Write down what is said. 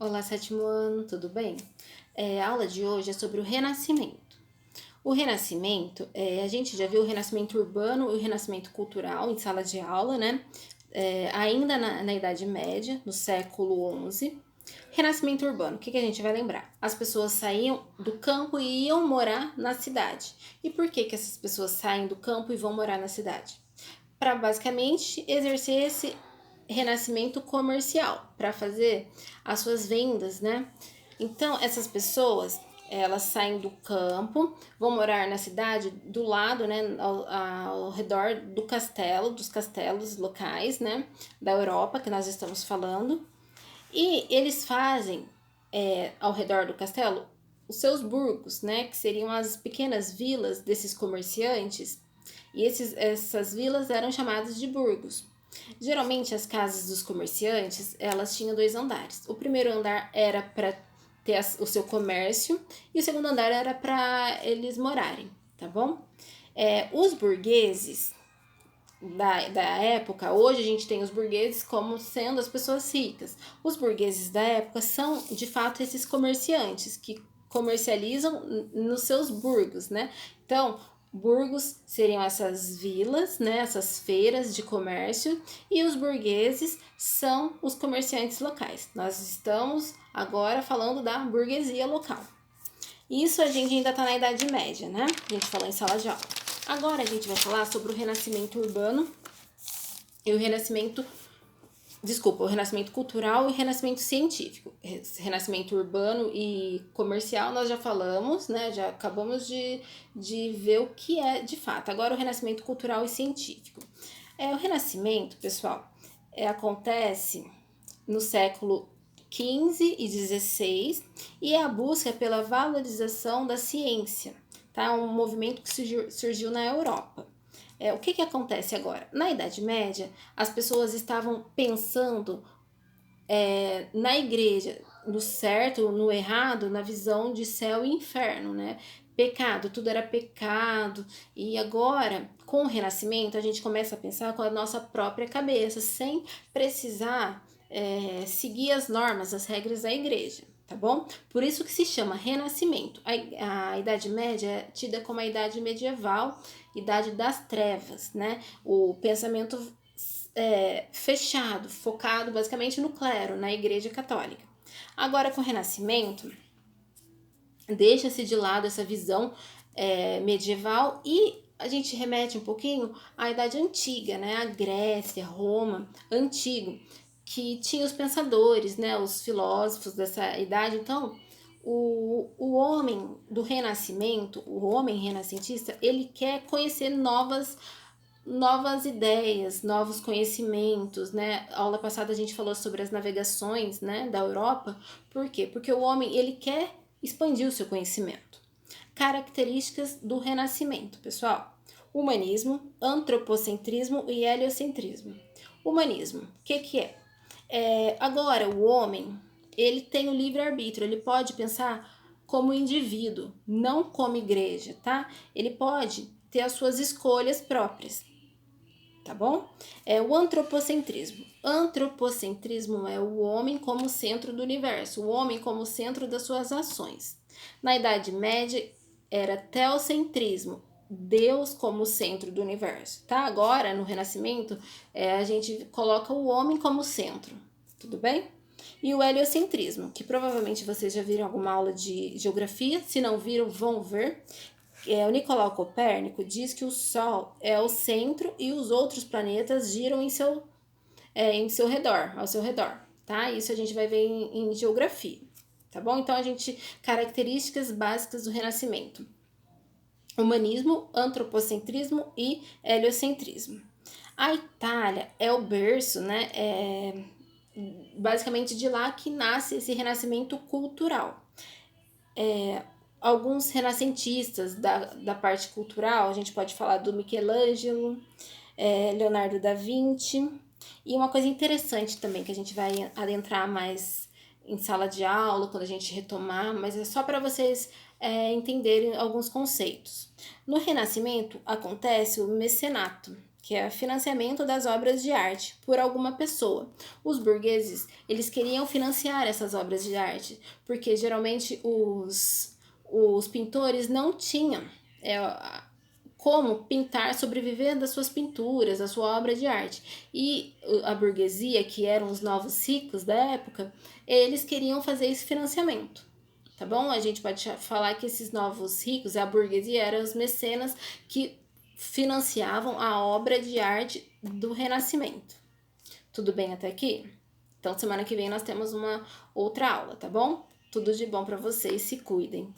Olá, sétimo ano, tudo bem? A aula de hoje é sobre o Renascimento. O Renascimento, a gente já viu o Renascimento urbano e o Renascimento cultural em sala de aula, né? Ainda na Idade Média, no século XI. Renascimento urbano, o que a gente vai lembrar? As pessoas saíam do campo e iam morar na cidade. E por que essas pessoas saem do campo e vão morar na cidade? Para basicamente exercer esse renascimento comercial, para fazer as suas vendas, né? Então, essas pessoas, elas saem do campo, vão morar na cidade do lado, né, ao redor do castelo, dos castelos locais, né, da Europa que nós estamos falando. E eles fazem, ao redor do castelo, os seus burgos, né, que seriam as pequenas vilas desses comerciantes, e essas vilas eram chamadas de burgos. Geralmente as casas dos comerciantes, elas tinham 2 andares. O primeiro andar era para ter o seu comércio e o segundo andar era para eles morarem, tá bom? Os burgueses da época, hoje a gente tem os burgueses como sendo as pessoas ricas. Os burgueses da época são, de fato, esses comerciantes que comercializam nos seus burgos, né? Então, burgos seriam essas vilas, né? Essas feiras de comércio, e os burgueses são os comerciantes locais. Nós estamos agora falando da burguesia local. Isso a gente ainda está na Idade Média, né? A gente falou em sala de aula. Agora a gente vai falar sobre o Renascimento urbano e o Renascimento cultural e o Renascimento científico. Renascimento urbano e comercial nós já falamos, né? Já acabamos de ver o que é de fato. Agora o Renascimento cultural e científico. O Renascimento, pessoal, acontece no século XV e XVI e é a busca pela valorização da ciência, tá? Um movimento que surgiu na Europa. O que acontece agora? Na Idade Média, as pessoas estavam pensando na igreja, no certo, no errado, na visão de céu e inferno, né? Pecado, tudo era pecado. E agora, com o Renascimento, a gente começa a pensar com a nossa própria cabeça, sem precisar seguir as normas, as regras da igreja, tá bom? Por isso que se chama Renascimento. A Idade Média é tida como a Idade Medieval, Idade das Trevas, né? O pensamento fechado, focado basicamente no clero, na Igreja Católica. Agora, com o Renascimento, deixa-se de lado essa visão medieval e a gente remete um pouquinho à Idade Antiga, né? A Grécia, Roma, antigo, que tinha os pensadores, né? Os filósofos dessa idade. Então, o homem do Renascimento, o homem renascentista, ele quer conhecer novas ideias, novos conhecimentos, né? A aula passada a gente falou sobre as navegações, né, da Europa. Por quê? Porque o homem, ele quer expandir o seu conhecimento. Características do Renascimento, pessoal: humanismo, antropocentrismo e heliocentrismo. Humanismo, o que é? Agora, o homem, ele tem o livre-arbítrio, ele pode pensar como indivíduo, não como igreja, tá? Ele pode ter as suas escolhas próprias, tá bom? O antropocentrismo. Antropocentrismo é o homem como centro do universo, o homem como centro das suas ações. Na Idade Média era teocentrismo, Deus como centro do universo, tá? Agora, no Renascimento, a gente coloca o homem como centro, tudo bem? E o heliocentrismo, que provavelmente vocês já viram alguma aula de geografia, se não viram, vão ver. O Nicolau Copérnico diz que o Sol é o centro e os outros planetas giram ao seu redor, tá? Isso a gente vai ver em geografia, tá bom? Então, características básicas do Renascimento: humanismo, antropocentrismo e heliocentrismo. A Itália é o berço, né? Basicamente de lá que nasce esse renascimento cultural. Alguns renascentistas da parte cultural, a gente pode falar do Michelangelo, Leonardo da Vinci. E uma coisa interessante também, que a gente vai adentrar mais em sala de aula, quando a gente retomar, mas é só para vocês entenderem alguns conceitos. No Renascimento acontece o mecenato. que é o financiamento das obras de arte por alguma pessoa. Os burgueses, eles queriam financiar essas obras de arte, porque geralmente os pintores não tinham como pintar, sobreviver das suas pinturas, da sua obra de arte. E a burguesia, que eram os novos ricos da época, eles queriam fazer esse financiamento. Tá bom? A gente pode falar que esses novos ricos, a burguesia, eram os mecenas que financiavam a obra de arte do Renascimento. Tudo bem até aqui? Então, semana que vem nós temos uma outra aula, tá bom? Tudo de bom para vocês, se cuidem.